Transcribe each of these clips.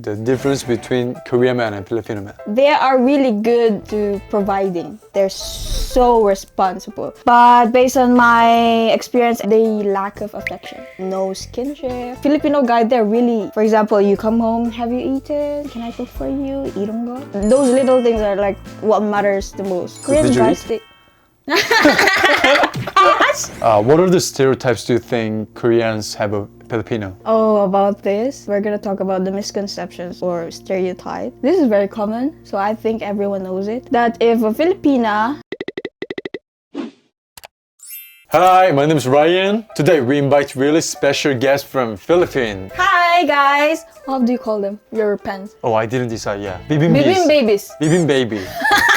the difference between Korean man and Filipino man? They are really good to providing. They're so responsible. But based on my experience, they lack of affection. No skinship. Filipino guy, they're really, for example, you come home, have you eaten? Can I cook for you? 이런 거? Those little things are like what matters the most. Korean guys, they... What are the stereotypes do you think Koreans have of Filipino? Oh, about this, we're gonna talk about the misconceptions or stereotype. This is very common, so I think everyone knows it. That if a Filipina... Hi, my name is Ryan. Today we invite really special guest from Philippines. Hi guys! How do you call them? Your pants. Oh, I didn't decide, yeah. Bibim babies. Bibim baby.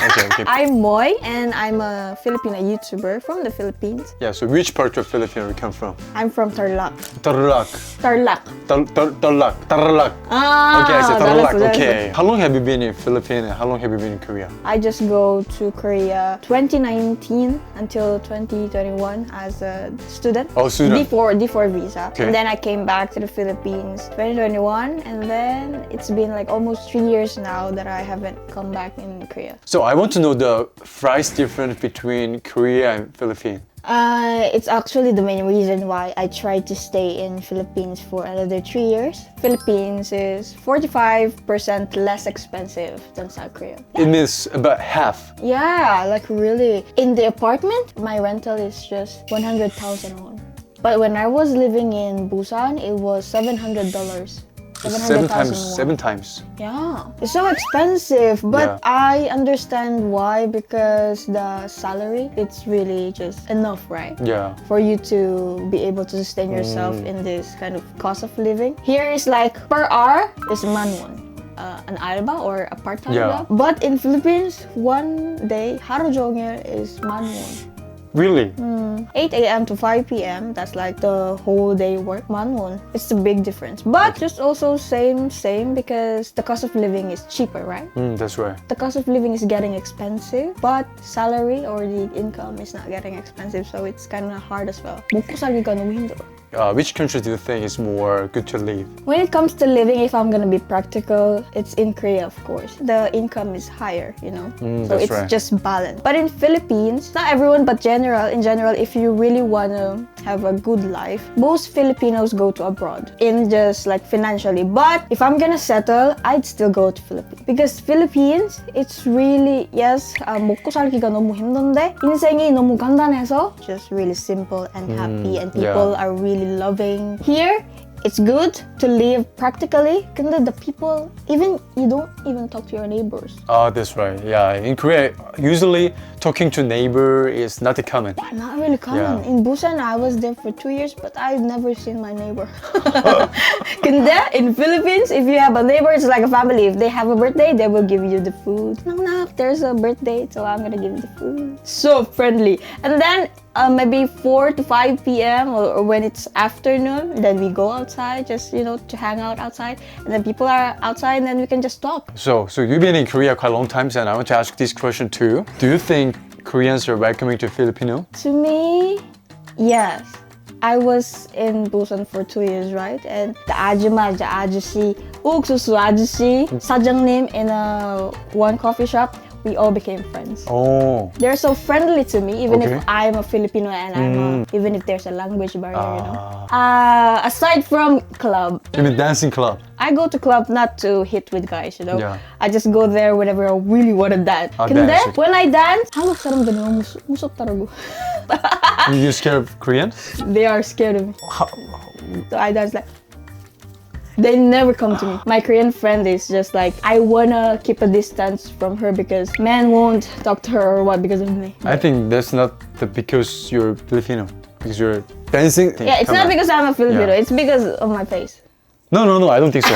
Okay. I'm Moy, and I'm a Filipino YouTuber from the Philippines. Yeah, so which part of Philippines you come from? I'm from Tarlac. Tarlac. Tarlac. Tarlac. Ah, Okay, I said Tarlac. that's Okay. How long have you been in Philippines and how long have you been in Korea? I just go to Korea 2019 until 2021 as a student. Oh, student. D4 visa. Okay. And then I came back to the Philippines 2021, and then it's been like almost 3 years now that I haven't come back in Korea. So I want to know the price difference between Korea and Philippines. It's actually the main reason why I tried to stay in Philippines for another 3 years. Philippines is 45% less expensive than South Korea. It means about half. Yeah, like really. In the apartment, my rental is just 100,000 won. But when I was living in Busan, it was $700. 7 times. Yeah, it's so expensive, but Yeah. I understand why, because the salary, it's really just enough, right? Yeah. For you to be able to sustain yourself in this kind of cost of living. Here is like per hour is manwon. An alba or a part-time Yeah. job. But in Philippines, one day, haru 종일 is manwon. Really? 8 a.m. to 5 p.m. That's like the whole day work. Manwon. It's a big difference. But just also same because the cost of living is cheaper, right? That's right. The cost of living is getting expensive, but salary or the income is not getting expensive, so it's kind of hard as well. 먹고 살기가 너무 힘들어. Which country do you think is more good to live? When it comes to living, if I'm gonna be practical, it's in Korea, of course. The income is higher, you know, so that's it's right. just balanced. But in Philippines, not everyone, but in general, if you really wanna have a good life, most Filipinos go to abroad, in just like financially. But if I'm gonna settle, I'd still go to Philippines because Philippines, it's really 먹고 살기가 너무 힘든데 인생이 너무 간단해서 just really simple and happy, and people are really loving. Here, it's good to live practically. 근데 the people, you don't even talk to your neighbors. That's right. Yeah, in Korea, usually talking to neighbor is not common. Not really common. Yeah. In Busan, I was there for 2 years, but I've never seen my neighbor. 근데 in Philippines, if you have a neighbor, it's like a family. If they have a birthday, they will give you the food. Knock, there's a birthday, so I'm gonna give you the food. So friendly. And then maybe 4 to 5 p.m. or when it's afternoon, then we go outside just, to hang out outside. And then people are outside and then we can just talk. So you've been in Korea quite a long time, and I want to ask this question too. Do you think Koreans are welcoming to Filipino? To me, yes. I was in Busan for 2 years, right? And the 아줌마, the 아저씨, 옥수수 아저씨, 사장님 in one coffee shop, we all became friends. Oh. They're so friendly to me, even Okay. if I'm a Filipino and even if there's a language barrier, Aside from club, You mean dancing club? I go to club not to hit with guys, Yeah. I just go there whenever I really want to dance. 근데 dance. when I dance, 한국 사람들이 너무 무섭더라고. You scared of Koreans? They are scared of me. How? So I dance like... They never come to me. My Korean friend is just like, I wanna keep a distance from her because men won't talk to her or what because of me. I think that's not because you're Filipino. Because you're dancing. Yeah, it's not because I'm a Filipino. Yeah. It's because of my face. No, I don't think so.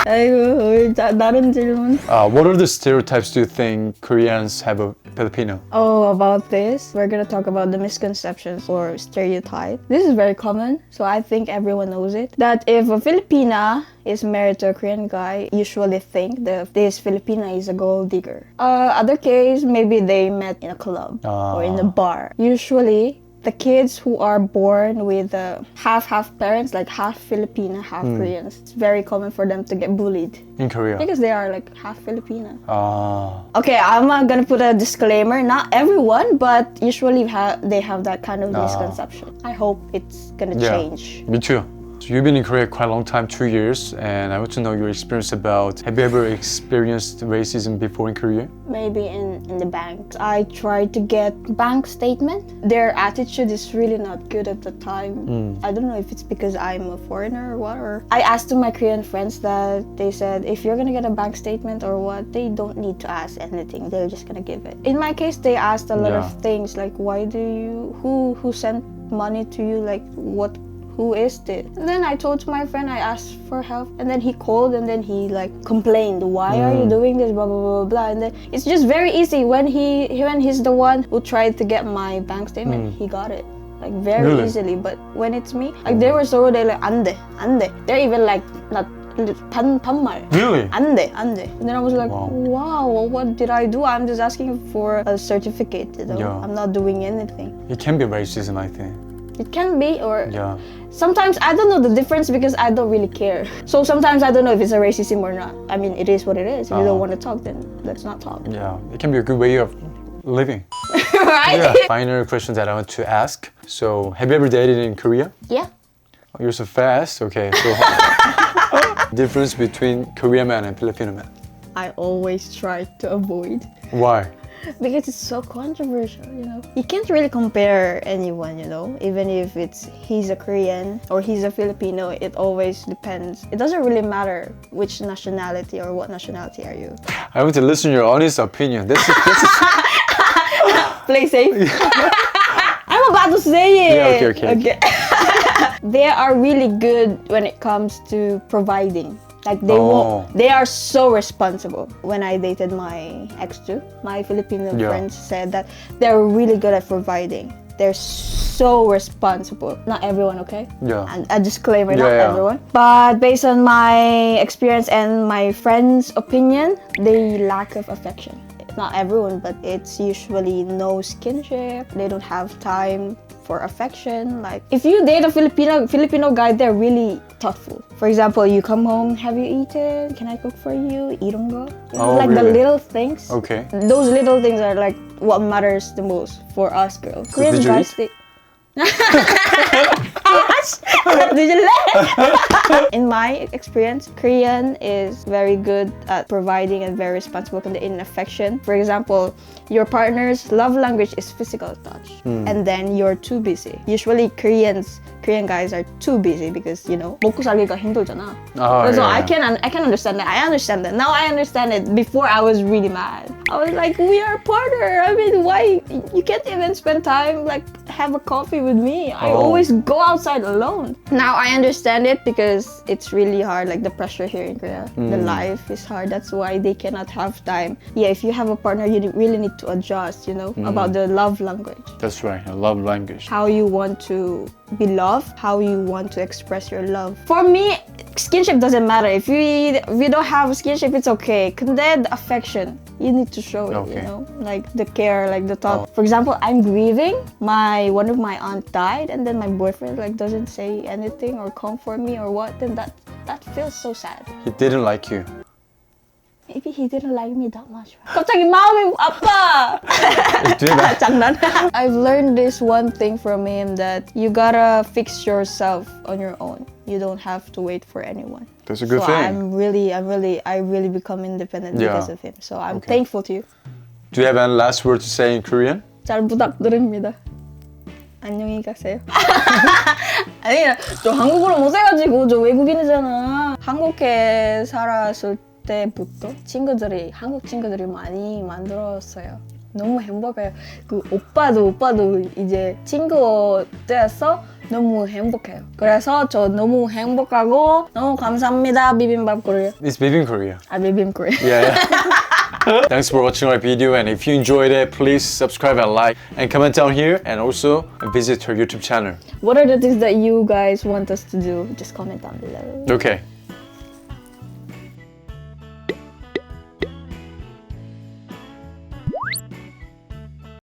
아이고, 다른 질문. What are the stereotypes do you think Koreans have of Filipino? Oh, about this, we're gonna talk about the misconceptions or stereotype. This is very common, so I think everyone knows it. That if a Filipina is married to a Korean guy, usually think that this Filipina is a gold digger. Other case, maybe they met in a club or in a bar. Usually, the kids who are born with half parents, like half Filipino, half Koreans, it's very common for them to get bullied In Korea. because they are like half Filipino. Ah, Okay, I'm gonna put a disclaimer. Not everyone, but usually they have that kind of misconception. I hope it's gonna change. me too. So you've been in Korea quite a long time, 2 years, and I want to know your experience about, have you ever experienced racism before in Korea? Maybe in the bank. I tried to get bank statement. Their attitude is really not good at the time. I don't know if it's because I'm a foreigner or what. Or I asked to my Korean friends that they said if you're gonna get a bank statement or what, they don't need to ask anything. They're just gonna give it. In my case, they asked a lot of things like why do you who sent money to you, like what. Who is this? And then I told my friend, I asked for help, and then he called and then he like complained, why are you doing this, blah blah blah blah. And then it's just very easy when he's the one who tried to get my bank statement, he got it like very easily. But when it's me, like they were so they like 안 돼. They're even like not 반말. Really? 안 돼. And then I was like, wow, what did I do? I'm just asking for a certificate, you know? Yeah. I'm not doing anything. It can be racism, I think. It can be, or Yeah. sometimes I don't know the difference because I don't really care. So sometimes I don't know if it's a racism or not. I mean, it is what it is. If you don't want to talk, then let's not talk. Yeah, it can be a good way of living. Right? Yeah. Final question that I want to ask. So, have you ever dated in Korea? Yeah. Oh, you're so fast. Okay, so difference between Korean man and Filipino man. I always try to avoid Why? because it's so controversial, you know. You can't really compare anyone, you know, even if he's a Korean or he's a Filipino, it always depends. It doesn't really matter which nationality or what nationality are you. I want to listen to your honest opinion. This is Play safe. I'm about to say it. Yeah, okay. They are really good when it comes to providing. Like they Oh. they are so responsible. When I dated my ex too, my Filipino Yeah. friends said that they're really good at providing. They're so responsible. Not everyone, okay? Yeah. And a disclaimer, not Yeah. everyone. But based on my experience and my friends' opinion, they lack of affection. Not everyone, but it's usually no skinship. They don't have time for affection. Like if you date a Filipino guy, they're really thoughtful. For example, you come home, have you eaten? Can I cook for you? 이런 거. You know, Oh, like the really? little things. Okay. Those little things are like what matters the most for us girls. Korean did you guys, eat? did you laugh? In my experience, Korean is very good at providing and very responsible in affection. For example, your partner's love language is physical touch, and then you're too busy. Usually, Korean guys are too busy because you know 먹고 살기가 힘들잖아. Oh, So yeah. I can understand that. I understand that. Now I understand it. Before I was really mad. I was like, we are partner. I mean, why you can't even spend time like have a coffee with me? I always go outside alone. Now I understand it because it's really hard. Like the pressure here in Korea, the life is hard. That's why they cannot have time. Yeah, if you have a partner, you really need to adjust. You know about the love language. That's right. I love language. How you want to be loved, how you want to express your love. For me, skinship doesn't matter. If you don't have skinship, it's okay. 근데 the affection, you need to show it, Okay. you know? Like the care, like the thought. For example, I'm grieving. One of my aunt died, and then my boyfriend like doesn't say anything or comfort me or what, then that feels so sad. He didn't like you. Maybe he didn't like me that much. 갑자기 마음이 아파. Did that? 장난. I've learned this one thing from him that you gotta fix yourself on your own. You don't have to wait for anyone. That's a good so thing. I really become independent Yeah. because of him. So I'm Okay. thankful to you. Do you have any last word to say in Korean? 잘 부탁드립니다. 안녕히 가세요. 아니, 저 한국어를 못해가지고 저 외국인이잖아. 한국에 살았을 때부터 한국 친구들이 많이 만들었어요. 너무 행복해요. 그 오빠도 이제 친구 돼서 너무 행복해요. 그래서 저 너무 행복하고 너무 감사합니다. 비빔밥 코리아. It's Bibimbap Korea. 비빔 코리아. Yeah. Thanks for watching our video, and if you enjoyed it, please subscribe and like and comment down here, and also visit her YouTube channel. What are the things that you guys want us to do? Just comment down below. Okay.